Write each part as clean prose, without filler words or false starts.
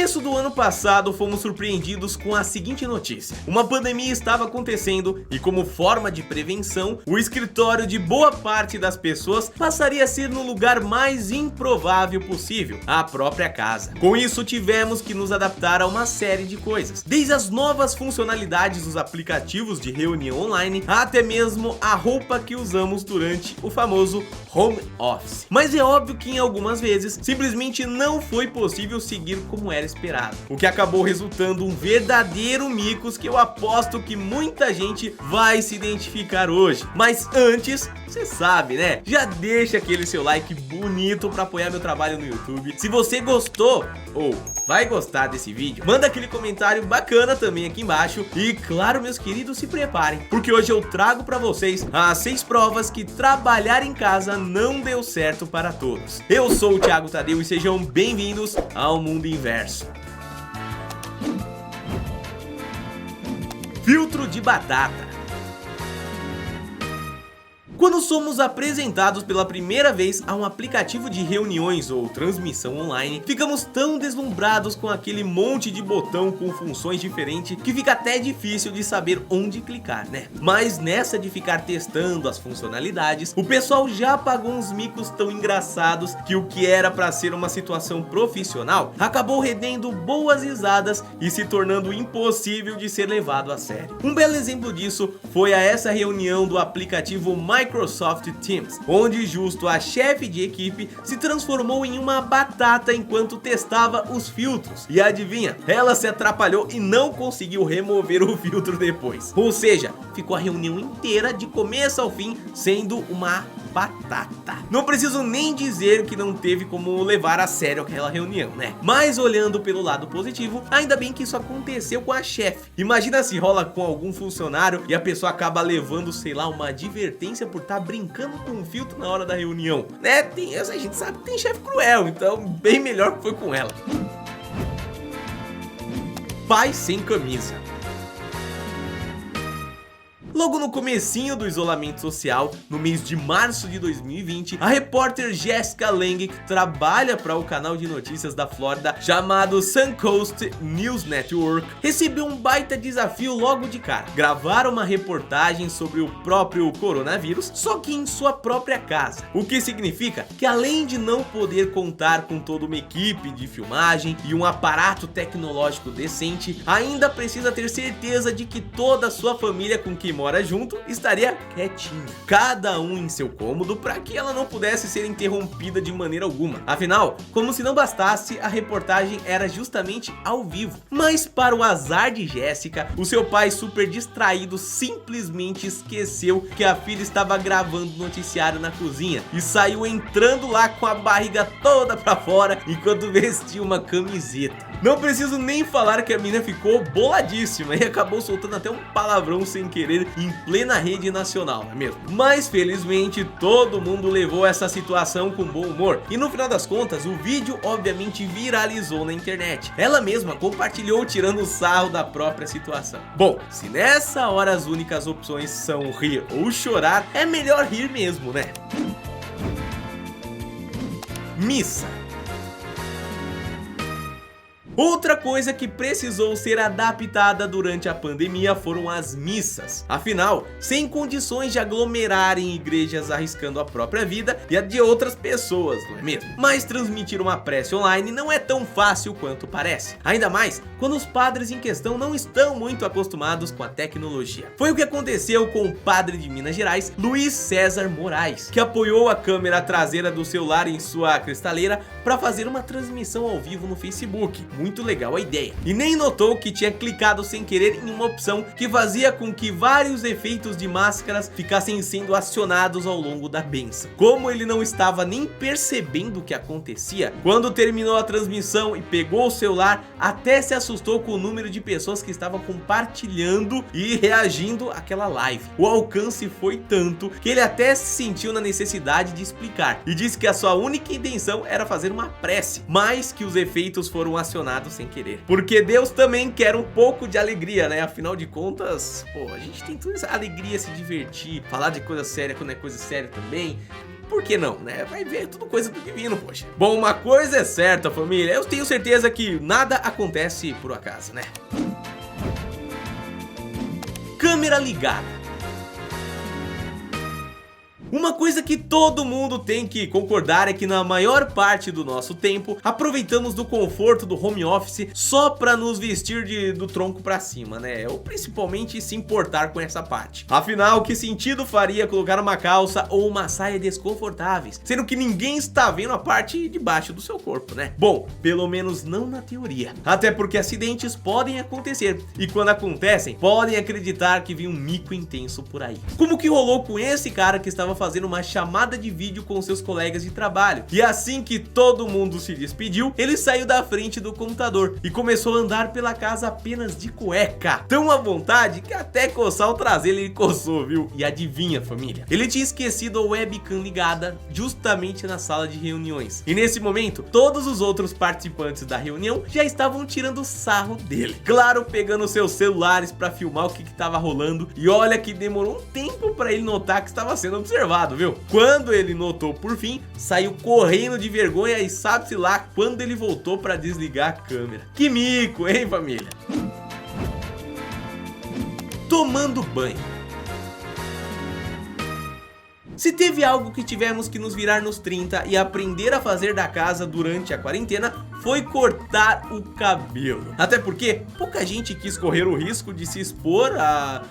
começo do ano passado, fomos surpreendidos com a seguinte notícia: uma pandemia estava acontecendo e, como forma de prevenção, o escritório de boa parte das pessoas passaria a ser no lugar mais improvável possível, a própria casa. Com isso, tivemos que nos adaptar a uma série de coisas, desde as novas funcionalidades dos aplicativos de reunião online, até mesmo a roupa que usamos durante o famoso home office. Mas é óbvio que em algumas vezes, simplesmente não foi possível seguir como era esperado, o que acabou resultando um verdadeiro micos que eu aposto que muita gente vai se identificar hoje. Mas antes, você sabe, né? Já deixa aquele seu like bonito para apoiar meu trabalho no YouTube. Se você gostou ou vai gostar desse vídeo, manda aquele comentário bacana também aqui embaixo. E claro, meus queridos, se preparem, porque hoje eu trago para vocês as 6 provas que trabalhar em casa não deu certo para todos. Eu sou o Thiago Tadeu e sejam bem-vindos ao Mundo Inverso. Filtro de batata. Quando somos apresentados pela primeira vez a um aplicativo de reuniões ou transmissão online, ficamos tão deslumbrados com aquele monte de botão com funções diferentes que fica até difícil de saber onde clicar, né? Mas nessa de ficar testando as funcionalidades, o pessoal já pagou uns micos tão engraçados que o que era para ser uma situação profissional acabou rendendo boas risadas e se tornando impossível de ser levado a sério. Um belo exemplo disso foi a essa reunião do aplicativo Microsoft Teams, onde justo a chefe de equipe se transformou em uma batata enquanto testava os filtros. E adivinha, ela se atrapalhou e não conseguiu remover o filtro depois. Ou seja, ficou a reunião inteira de começo ao fim sendo uma batata. Não preciso nem dizer que não teve como levar a sério aquela reunião, né? Mas olhando pelo lado positivo, ainda bem que isso aconteceu com a chefe. Imagina se rola com algum funcionário e a pessoa acaba levando, sei lá, uma advertência por estar brincando com um filtro na hora da reunião, né? A gente sabe que tem chefe cruel, então bem melhor que foi com ela. Pai sem camisa. Logo no comecinho do isolamento social, no mês de março de 2020, a repórter Jessica Lange, que trabalha para o canal de notícias da Flórida chamado Suncoast News Network, recebeu um baita desafio logo de cara: gravar uma reportagem sobre o próprio coronavírus, só que em sua própria casa. O que significa que, além de não poder contar com toda uma equipe de filmagem e um aparato tecnológico decente, ainda precisa ter certeza de que toda a sua família com quem mora junto estaria quietinho, cada um em seu cômodo, para que ela não pudesse ser interrompida de maneira alguma. Afinal, como se não bastasse, a reportagem era justamente ao vivo. Mas para o azar de Jéssica, o seu pai, super distraído, simplesmente esqueceu que a filha estava gravando o noticiário na cozinha e saiu entrando lá com a barriga toda para fora enquanto vestia uma camiseta. Não preciso nem falar que a menina ficou boladíssima e acabou soltando até um palavrão sem querer em plena rede nacional, não é mesmo? Mas felizmente todo mundo levou essa situação com bom humor e no final das contas o vídeo obviamente viralizou na internet. Ela mesma compartilhou tirando sarro da própria situação. Bom, se nessa hora as únicas opções são rir ou chorar, é melhor rir mesmo, né? Missa. Outra coisa que precisou ser adaptada durante a pandemia foram as missas. Afinal, sem condições de aglomerar em igrejas arriscando a própria vida e a de outras pessoas, não é mesmo? Mas transmitir uma prece online não é tão fácil quanto parece. Ainda mais quando os padres em questão não estão muito acostumados com a tecnologia. Foi o que aconteceu com o padre de Minas Gerais, Luiz César Moraes, que apoiou a câmera traseira do celular em sua cristaleira para fazer uma transmissão ao vivo no Facebook. Muito legal a ideia. E nem notou que tinha clicado sem querer em uma opção que fazia com que vários efeitos de máscaras ficassem sendo acionados ao longo da bênção. Como ele não estava nem percebendo o que acontecia, quando terminou a transmissão e pegou o celular, até se assustou com o número de pessoas que estavam compartilhando e reagindo àquela live. O alcance foi tanto que ele até se sentiu na necessidade de explicar e disse que a sua única intenção era fazer uma prece, mas que os efeitos foram acionados sem querer. Porque Deus também quer um pouco de alegria, né? Afinal de contas, pô, a gente tem toda essa alegria, se divertir, falar de coisa séria quando é coisa séria também. por que não, né? Vai ver, tudo coisa do divino, poxa. Bom, uma coisa é certa, família, eu tenho certeza que nada acontece por acaso, né? Câmera ligada. Uma coisa que todo mundo tem que concordar é que na maior parte do nosso tempo aproveitamos do conforto do home office só pra nos vestir do tronco pra cima, né? Ou principalmente se importar com essa parte. Afinal, que sentido faria colocar uma calça ou uma saia desconfortáveis, sendo que ninguém está vendo a parte de baixo do seu corpo, né? Bom, pelo menos não na teoria. Até porque acidentes podem acontecer e quando acontecem, podem acreditar que vem um mico intenso por aí. Como que rolou com esse cara que estava fazendo uma chamada de vídeo com seus colegas de trabalho. E assim que todo mundo se despediu, ele saiu da frente do computador e começou a andar pela casa apenas de cueca. Tão à vontade que até coçar o traseiro ele coçou, viu? E adivinha, família? Ele tinha esquecido a webcam ligada justamente na sala de reuniões. E nesse momento, todos os outros participantes da reunião já estavam tirando sarro dele. Claro, pegando seus celulares para filmar o que estava rolando. E olha que demorou um tempo para ele notar que estava sendo observado, viu? Quando ele notou por fim, saiu correndo de vergonha e sabe-se lá quando ele voltou para desligar a câmera. Que mico, hein, família? Tomando banho. Se teve algo que tivemos que nos virar nos 30 e aprender a fazer da casa durante a quarentena, foi cortar o cabelo. Até porque pouca gente quis correr o risco de se expor a,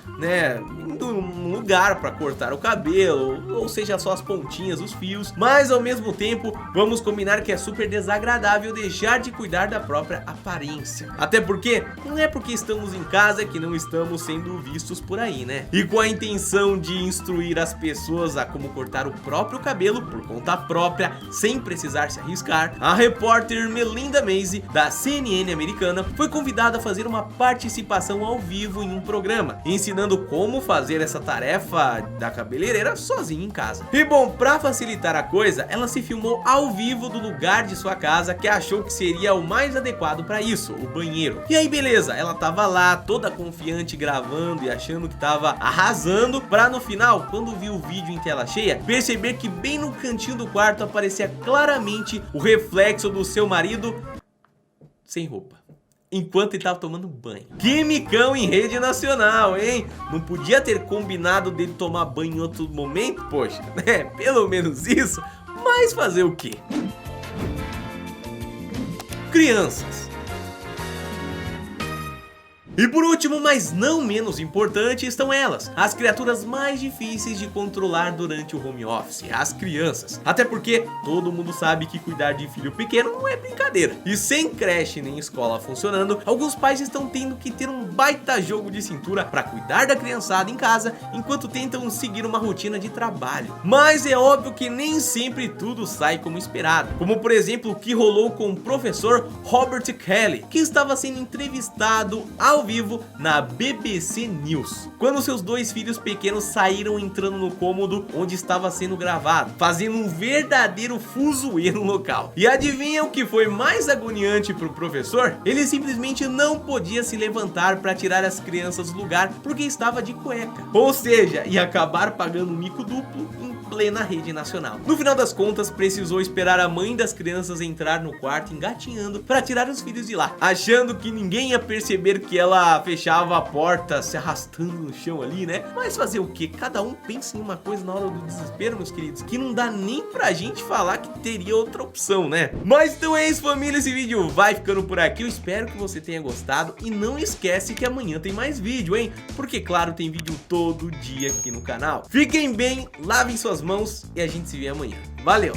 indo num lugar para cortar o cabelo, ou seja, só as pontinhas, os fios. Mas ao mesmo tempo, vamos combinar que é super desagradável deixar de cuidar da própria aparência. Até porque não é porque estamos em casa que não estamos sendo vistos por aí, né? E com a intenção de instruir as pessoas a como cortar o próprio cabelo por conta própria, sem precisar se arriscar, a repórter Melinda Macy, da CNN americana, foi convidada a fazer uma participação ao vivo em um programa, ensinando como fazer essa tarefa da cabeleireira sozinha em casa. E bom, pra facilitar a coisa, ela se filmou ao vivo do lugar de sua casa que achou que seria o mais adequado pra isso, o banheiro. E aí beleza, ela tava lá toda confiante gravando e achando que tava arrasando, pra no final, quando viu o vídeo em tela cheia, perceber que bem no cantinho do quarto aparecia claramente o reflexo do seu marido sem roupa, enquanto ele tava tomando banho. Que micão em rede nacional, hein? Não podia ter combinado dele tomar banho em outro momento? Poxa, né? Pelo menos isso, mas fazer o quê? Crianças. E por último, mas não menos importante, estão elas, as criaturas mais difíceis de controlar durante o home office, as crianças. Até porque todo mundo sabe que cuidar de filho pequeno não é brincadeira. E sem creche nem escola funcionando, alguns pais estão tendo que ter um baita jogo de cintura para cuidar da criançada em casa, enquanto tentam seguir uma rotina de trabalho. Mas é óbvio que nem sempre tudo sai como esperado. Como por exemplo o que rolou com o professor Robert Kelly, que estava sendo entrevistado ao vivo na BBC News, quando seus dois filhos pequenos saíram entrando no cômodo onde estava sendo gravado, fazendo um verdadeiro fuzuê no local. E adivinha o que foi mais agoniante para o professor? Ele simplesmente não podia se levantar para tirar as crianças do lugar porque estava de cueca, ou seja, ia acabar pagando um mico duplo em plena rede nacional. No final das contas, precisou esperar a mãe das crianças entrar no quarto engatinhando para tirar os filhos de lá, achando que ninguém ia perceber que ela fechava a porta se arrastando no chão ali, né? Mas fazer o que? Cada um pensa em uma coisa na hora do desespero, meus queridos, que não dá nem pra gente falar que teria outra opção, né? Mas então é isso, família, esse vídeo vai ficando por aqui. Eu espero que você tenha gostado e não esquece que amanhã tem mais vídeo, hein? Porque claro, tem vídeo todo dia aqui no canal. Fiquem bem, lavem suas mãos e a gente se vê amanhã. Valeu!